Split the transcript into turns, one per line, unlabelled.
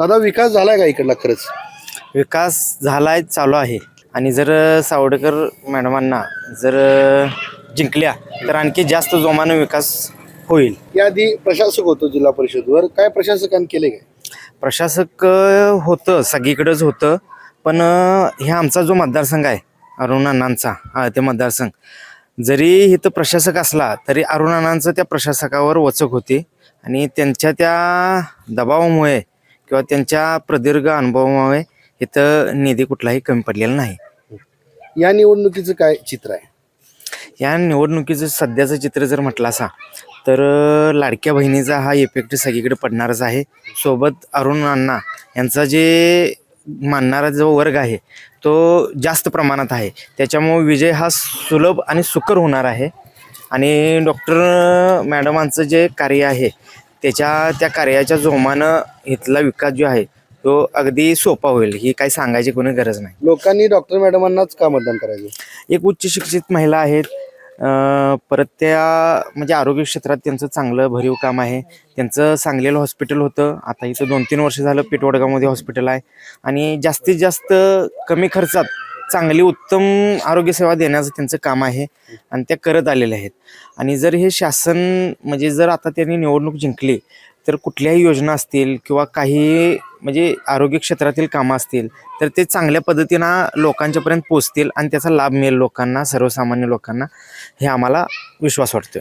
दादा विकास झालाय का इकडला खरंच?
विकास झालाय, चालू आहे. आणि जर सावडेकर मॅडमांना जर जिंकल्या तर आणखी जास्त जोमानं विकास होईल.
याआधी प्रशासक होतो जिल्हा परिषदवर, काय प्रशासकांनी केले काय?
प्रशासक होतं, सगळीकडेच होतं. पण हे आमचा जो मतदारसंघ आहे अरुण अण्णांचा ते मतदारसंघ, जरी इथं प्रशासक असला तरी अरुण अण्णांचं त्या प्रशासकावर वचक होती. आणि त्यांच्या त्या दबावामुळे किंवा त्यांच्या प्रदीर्घ अनुभवामुळे इथं निधी कुठलाही कमी पडलेला नाही.
या निवडणुकीचं काय चित्र आहे?
या निवडणुकीचं सध्याचं चित्र जर म्हटलं असा तर लाडक्या बहिणीचा हा इफेक्ट सगळीकडे पडणारच आहे. सोबत अरुण अण्णा यांचा जे मानणारा जो वर्ग आहे तो जास्त प्रमाणात आहे. त्याच्यामुळे विजय हा सुलभ आणि सुकर होणार आहे. आणि डॉक्टर मॅडमांचं जे कार्य आहे त्या कार्याच्या जोमानं इथला विकास जो आहे तो अगदी सोपा होईल, ही काही सांगायची कोणी गरज नाही.
लोकांनी डॉक्टर मॅडमांनाच का मतदान करायचं?
एक उच्च शिक्षित महिला आहेत, परत त्या म्हणजे आरोग्य क्षेत्रात त्यांचं चांगलं भरीव काम आहे. त्यांचं सांगलीला हॉस्पिटल होतं, आता इथं 2-3 वर्ष झालं पिठवडगावमध्ये हॉस्पिटल आहे. आणि जास्तीत जास्त कमी खर्चात चांगली उत्तम आरोग्यसेवा देण्याचं त्यांचं काम आहे आणि त्या करत आलेले आहेत. आणि जर हे शासन म्हणजे जर आता त्यांनी निवडणूक जिंकली तर कुठल्याही योजना असतील किंवा काही म्हणजे आरोग्य क्षेत्रातील कामं असतील तर ते चांगल्या पद्धतीनं लोकांच्यापर्यंत पोचतील आणि त्याचा लाभ मिळेल लोकांना, सर्वसामान्य लोकांना, हे आम्हाला विश्वास वाटतो.